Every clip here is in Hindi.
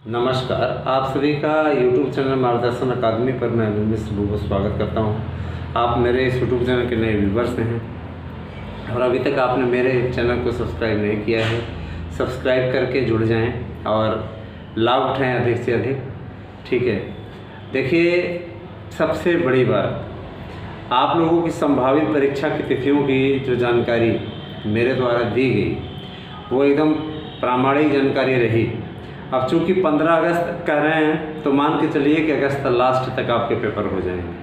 नमस्कार, आप सभी का YouTube चैनल मार्गदर्शन अकादमी पर मैं मिस्टर बुबू स्वागत करता हूं। आप मेरे इस YouTube चैनल के नए व्यूवर्स हैं और अभी तक आपने मेरे चैनल को सब्सक्राइब नहीं किया है, सब्सक्राइब करके जुड़ जाएं और लाभ उठाएं अधिक से अधिक। ठीक है, देखिए सबसे बड़ी बात, आप लोगों की संभावित परीक्षा की तिथियों की जो जानकारी मेरे द्वारा दी गई वो एकदम प्रामाणिक जानकारी रही। अब चूँकि 15 अगस्त कह रहे हैं तो मान के चलिए कि अगस्त लास्ट तक आपके पेपर हो जाएंगे।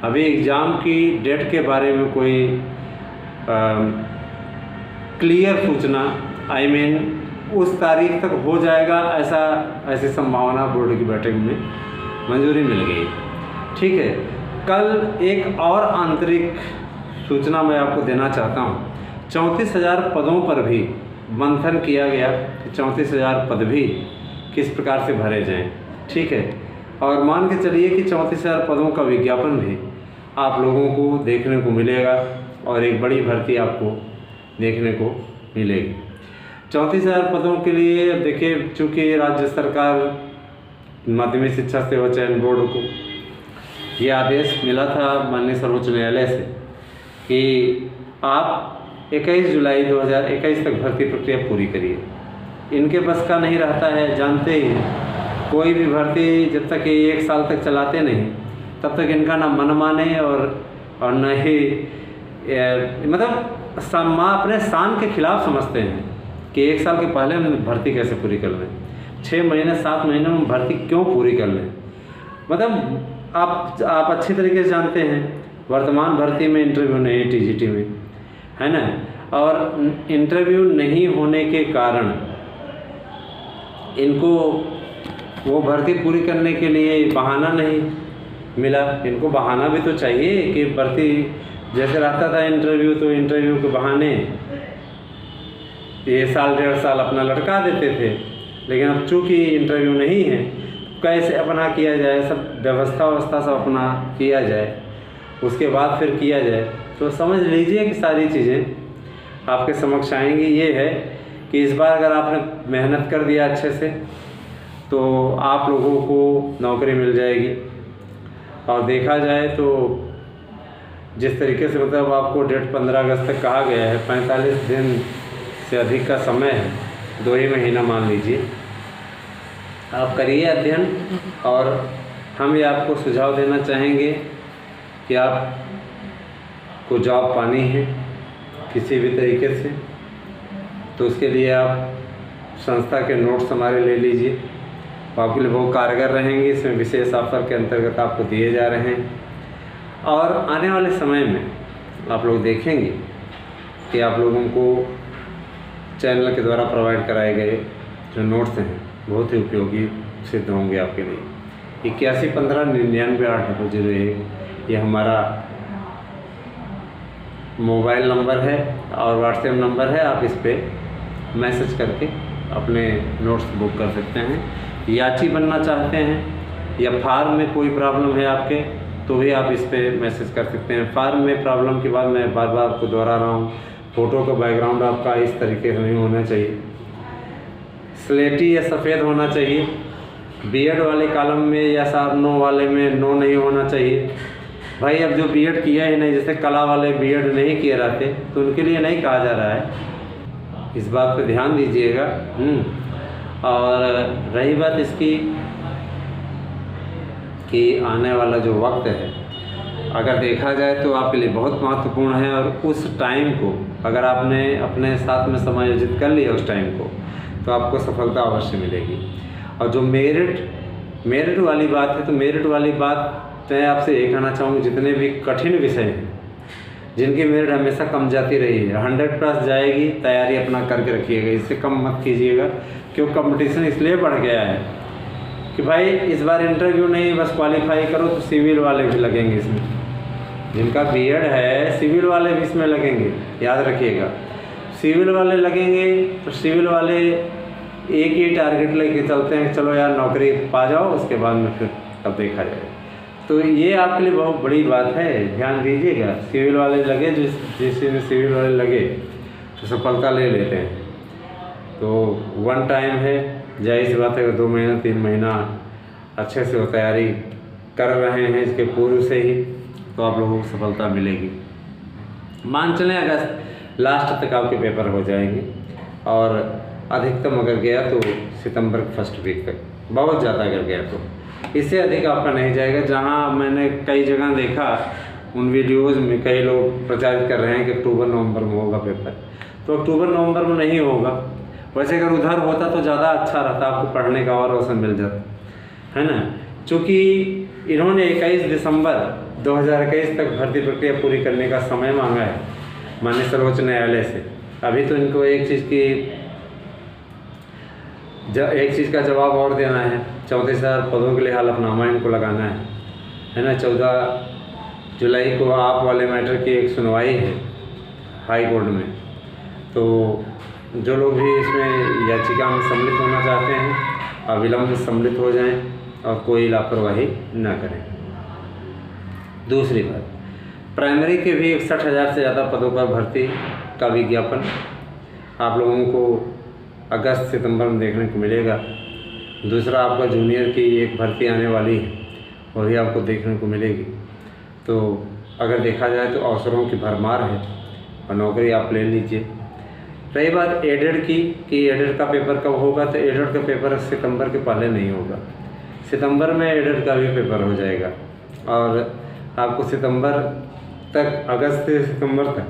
अभी एग्ज़ाम की डेट के बारे में कोई क्लियर सूचना उस तारीख तक हो जाएगा ऐसी संभावना बोर्ड की बैठक में मंजूरी मिल गई। ठीक है, कल एक और आंतरिक सूचना मैं आपको देना चाहता हूँ। 34,000 पदों पर भी मंथन किया गया कि 34,000 पद भी किस प्रकार से भरे जाएं। ठीक है, और मान के चलिए कि 34,000 पदों का विज्ञापन भी आप लोगों को देखने को मिलेगा और एक बड़ी भर्ती आपको देखने को मिलेगी। 34,000 पदों के लिए देखिए, चूँकि राज्य सरकार माध्यमिक शिक्षा सेवा चयन बोर्ड को ये आदेश मिला था माननीय सर्वोच्च न्यायालय से कि आप 21 जुलाई 2021 तक भर्ती प्रक्रिया पूरी करिए। इनके बस का नहीं रहता है, जानते ही हैं, कोई भी भर्ती जब तक ये 1 साल तक चलाते नहीं तब तक इनका ना मन माने और न ही माँ अपने शान के खिलाफ समझते हैं कि 1 साल के पहले हम भर्ती कैसे पूरी कर लें, 6 महीने 7 महीने में भर्ती क्यों पूरी कर लें। आप अच्छी तरीके से जानते हैं वर्तमान भर्ती में इंटरव्यू नहीं TGT में, है ना, और इंटरव्यू नहीं होने के कारण इनको वो भर्ती पूरी करने के लिए बहाना नहीं मिला। इनको बहाना भी तो चाहिए कि भर्ती जैसे रहता था इंटरव्यू, तो इंटरव्यू के बहाने ये साल 1.5 साल अपना लटका देते थे। लेकिन अब चूँकि इंटरव्यू नहीं है, कैसे अपना किया जाए, सब व्यवस्था सब अपना किया जाए, उसके बाद फिर किया जाए। तो समझ लीजिए कि सारी चीज़ें आपके समक्ष आएंगी। ये है कि इस बार अगर आपने मेहनत कर दिया अच्छे से तो आप लोगों को नौकरी मिल जाएगी। और देखा जाए तो जिस तरीके से आपको डेट 15 अगस्त तक कहा गया है, 45 दिन से अधिक का समय है, 2 ही महीना मान लीजिए। आप करिए अध्ययन और हम ये आपको सुझाव देना चाहेंगे कि आपको जॉब पानी है किसी भी तरीके से, तो उसके लिए आप संस्था के नोट्स हमारे ले लीजिए, आपके लिए बहुत कारगर रहेंगे। इसमें विशेष ऑफर के अंतर्गत आपको दिए जा रहे हैं और आने वाले समय में आप लोग देखेंगे कि आप लोगों को चैनल के द्वारा प्रोवाइड कराए गए जो नोट्स हैं बहुत ही उपयोगी सिद्ध होंगे आपके लिए। 81 15 99 800 ये हमारा मोबाइल नंबर है और व्हाट्सएप नंबर है। आप इस पर मैसेज करके अपने नोट्स बुक कर सकते हैं। याची बनना चाहते हैं या फार्म में कोई प्रॉब्लम है आपके, तो भी आप इस पर मैसेज कर सकते हैं। फार्म में प्रॉब्लम के बाद मैं बार बार आपको दोहरा रहा हूँ, फ़ोटो का बैकग्राउंड आपका इस तरीके से नहीं होना चाहिए, स्लेटी या सफ़ेद होना चाहिए। बीएड वाले कॉलम में या सार नो वाले में नो नहीं होना चाहिए। भाई अब जो बीएड किया ही नहीं, जैसे कला वाले बीएड नहीं किए रहते, तो उनके लिए नहीं कहा जा रहा है, इस बात पे ध्यान दीजिएगा। और रही बात इसकी कि आने वाला जो वक्त है अगर देखा जाए तो आपके लिए बहुत महत्वपूर्ण है, और उस टाइम को अगर आपने अपने साथ में समायोजित कर लिया उस टाइम को, तो आपको सफलता अवश्य मिलेगी। और जो मेरिट वाली बात है, तो मेरिट वाली बात मैं आपसे ये कहना चाहूँगा, जितने भी कठिन विषय हैं जिनकी मेरिट हमेशा कम जाती रही है, 100+ जाएगी, तैयारी अपना करके रखिएगा, इससे कम मत कीजिएगा। क्यों कंपटीशन इसलिए बढ़ गया है कि भाई इस बार इंटरव्यू नहीं, बस क्वालिफाई करो तो सिविल वाले भी लगेंगे इसमें, जिनका बीएड है सिविल वाले भी इसमें लगेंगे, याद रखिएगा। सिविल वाले लगेंगे तो सिविल वाले एक ही टारगेट लेके चलते हैं, चलो यार नौकरी पा जाओ, उसके बाद में फिर तब देखा जाए। तो ये आपके लिए बहुत बड़ी बात है, ध्यान दीजिएगा। सिविल वाले लगे, जिसमें सिविल वाले लगे तो सफलता ले लेते हैं। तो 1 टाइम है, जाहिर सी बात है कि 2 महीना 3 महीना अच्छे से वो तैयारी कर रहे हैं इसके पूर्व से ही, तो आप लोगों को सफलता मिलेगी। मान चलें अगस्त लास्ट तक आपके पेपर हो जाएंगे, और अधिकतम अगर गया तो सितंबर के फर्स्ट वीक तक, बहुत ज़्यादा अगर गया तो, इससे अधिक आपका नहीं जाएगा। जहाँ मैंने कई जगह देखा उन वीडियोज़ में कई लोग प्रचारित कर रहे हैं कि अक्टूबर नवंबर में होगा पेपर, तो अक्टूबर नवंबर में नहीं होगा। वैसे अगर उधर होता तो ज़्यादा अच्छा रहता, आपको पढ़ने का और अवसर मिल जाता, है ना। चूँकि इन्होंने 21 दिसंबर 2021 तक भर्ती प्रक्रिया पूरी करने का समय मांगा है माननीय सर्वोच्च न्यायालय से। अभी तो इनको एक चीज़ का जवाब और देना है। 34,000 पदों के लिए हलफनामा इनको लगाना है ना। 14 जुलाई को आप वाले मैटर की एक सुनवाई है हाई कोर्ट में, तो जो लोग भी इसमें याचिका में सम्मिलित होना चाहते हैं अविलंब सम्मिलित हो जाएं और कोई लापरवाही न करें। दूसरी बात, प्राइमरी के भी 61,000 से ज़्यादा पदों पर भर्ती का विज्ञापन आप लोगों को अगस्त सितंबर में देखने को मिलेगा। दूसरा, आपका जूनियर की एक भर्ती आने वाली है, वो भी आपको देखने को मिलेगी। तो अगर देखा जाए तो अवसरों की भरमार है और नौकरी आप ले लीजिए। रही बात एडेड की कि एडेड का पेपर कब होगा, तो एडेड का पेपर सितंबर के पहले नहीं होगा। सितंबर में एडेड का भी पेपर हो जाएगा और आपको सितंबर तक, अगस्त से सितंबर तक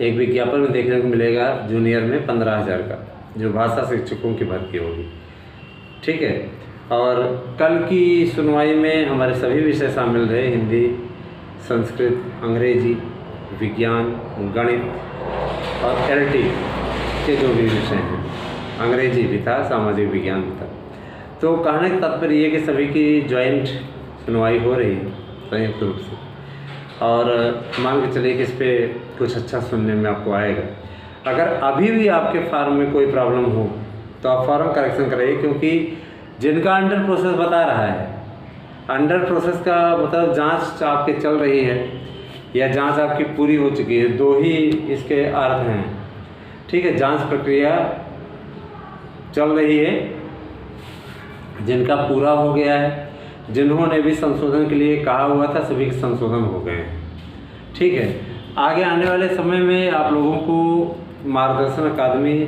एक विज्ञापन में देखने को मिलेगा जूनियर में 15,000 का, जो भाषा शिक्षकों की भर्ती होगी। ठीक है। और कल की सुनवाई में हमारे सभी विषय शामिल रहे, हिंदी, संस्कृत, अंग्रेजी, विज्ञान, गणित और एलटी के जो भी विषय हैं, अंग्रेजी भी था, सामाजिक विज्ञान भी था। तो कहने का तात्पर्य ये कि सभी की जॉइंट सुनवाई हो रही है संयुक्त रूप से, और मान के चलिए कि इस पर कुछ अच्छा सुनने में आपको आएगा। अगर अभी भी आपके फार्म में कोई प्रॉब्लम हो तो आप फॉर्म करेक्शन कराइए, क्योंकि जिनका अंडर प्रोसेस बता रहा है, अंडर प्रोसेस का मतलब जांच आपके चल रही है या जांच आपकी पूरी हो चुकी है, दो ही इसके अर्थ हैं। ठीक है, जांच प्रक्रिया चल रही है, जिनका पूरा हो गया है, जिन्होंने भी संशोधन के लिए कहा हुआ था सभी के संशोधन हो गए हैं। ठीक है, आगे आने वाले समय में आप लोगों को मार्गदर्शन अकादमी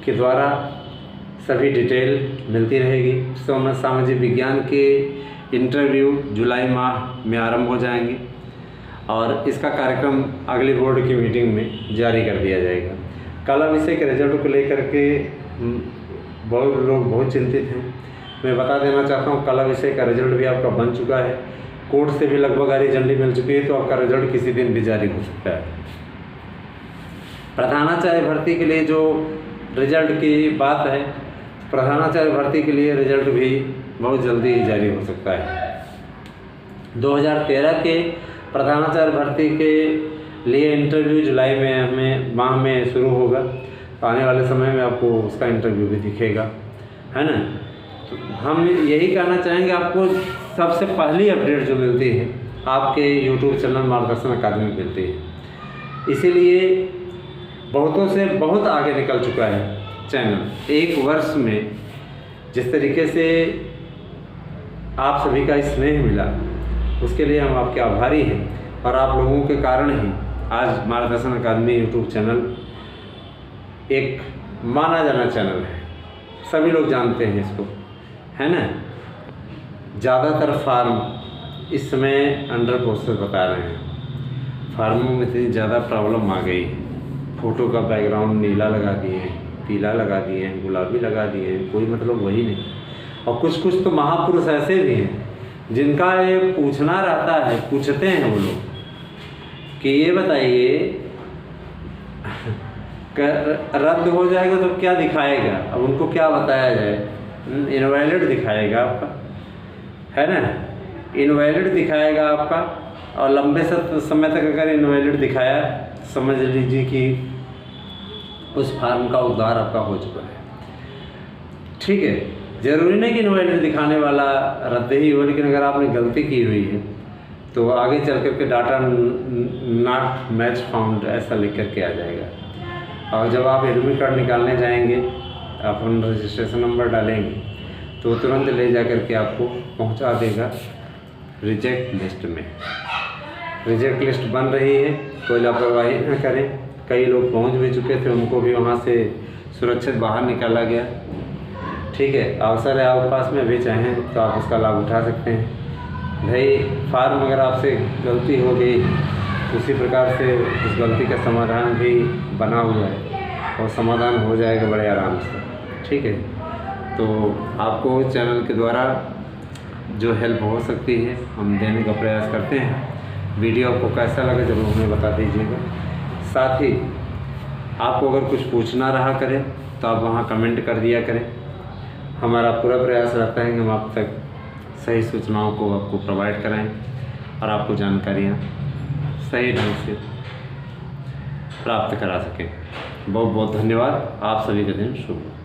के द्वारा सभी डिटेल मिलती रहेगी। सामाजिक विज्ञान के इंटरव्यू जुलाई माह में आरंभ हो जाएंगे और इसका कार्यक्रम अगली बोर्ड की मीटिंग में जारी कर दिया जाएगा। कला विषय के रिजल्ट को लेकर के बहुत लोग बहुत चिंतित हैं। मैं बता देना चाहता हूँ, कला विषय का रिजल्ट भी आपका बन चुका है, कोर्ट से भी लगभग हरी झंडी मिल चुकी है, तो आपका रिजल्ट किसी दिन भी जारी हो सकता है। प्रधानाचार्य भर्ती के लिए जो रिजल्ट की बात है, प्रधानाचार्य भर्ती के लिए रिजल्ट भी बहुत जल्दी ही जारी हो सकता है। 2013 के प्रधानाचार्य भर्ती के लिए इंटरव्यू जुलाई में माह में शुरू होगा, तो आने वाले समय में आपको उसका इंटरव्यू भी दिखेगा, है ना। तो हम यही कहना चाहेंगे, आपको सबसे पहली अपडेट जो मिलती है आपके यूट्यूब चैनल मार्गदर्शन अकादमी में मिलती है, इसीलिए बहुतों से बहुत आगे निकल चुका है चैनल। 1 वर्ष में जिस तरीके से आप सभी का स्नेह मिला, उसके लिए हम आपके आभारी हैं, और आप लोगों के कारण ही आज मार्गदर्शन अकादमी यूट्यूब चैनल एक माना जाना चैनल है, सभी लोग जानते हैं इसको, है ना। ज़्यादातर फार्म इस समय अंडर प्रोसेस बता रहे हैं। फार्मों में इतनी ज़्यादा प्रॉब्लम आ गई है, फ़ोटो का बैकग्राउंड नीला लगा दिए हैं, पीला लगा दिए हैं, गुलाबी लगा दिए हैं, कोई मतलब वही नहीं। और कुछ तो महापुरुष ऐसे भी हैं जिनका ये पूछना रहता है, पूछते हैं वो लोग कि ये बताइए रद्द हो जाएगा तो क्या दिखाएगा। अब उनको क्या बताया जाए, इनवैलिड दिखाएगा आपका, है ना, इनवैलिड दिखाएगा आपका। और लंबे समय तक अगर इनवैलिड दिखाया, समझ लीजिए कि उस फार्म का उद्धार आपका हो चुका है। ठीक है, ज़रूरी नहीं कि इनवैलिड दिखाने वाला रद्द ही हो, लेकिन अगर आपने गलती की हुई है तो आगे चल कर के डाटा नॉट मैच फाउंड ऐसा लिख कर के आ जाएगा। और जब आप एडमिट कार्ड निकालने जाएंगे अपन रजिस्ट्रेशन नंबर डालेंगे तो तुरंत ले जा कर के आपको पहुंचा देगा रिजेक्ट लिस्ट में। रिजेक्ट लिस्ट बन रही है, कोई लापरवाही न करें। कई लोग पहुंच भी चुके थे, उनको भी वहां से सुरक्षित बाहर निकाला गया। ठीक है, अवसर है आपके पास में, भी चाहें तो आप उसका लाभ उठा सकते हैं। भाई फॉर्म अगर आपसे गलती हो गई, उसी प्रकार से उस गलती का समाधान भी बना हुआ है और समाधान हो जाएगा बड़े आराम से। ठीक है, तो आपको चैनल के द्वारा जो हेल्प हो सकती है हम देने का प्रयास करते हैं। वीडियो आपको कैसा लगा ज़रूर हमें बता दीजिएगा। साथ ही आपको अगर कुछ पूछना रहा करें तो आप वहाँ कमेंट कर दिया करें। हमारा पूरा प्रयास रहता है कि हम आप तक सही सूचनाओं को आपको प्रोवाइड कराएं और आपको जानकारियाँ सही ढंग से प्राप्त करा सकें। बहुत बहुत धन्यवाद। आप सभी का दिन शुभ हो।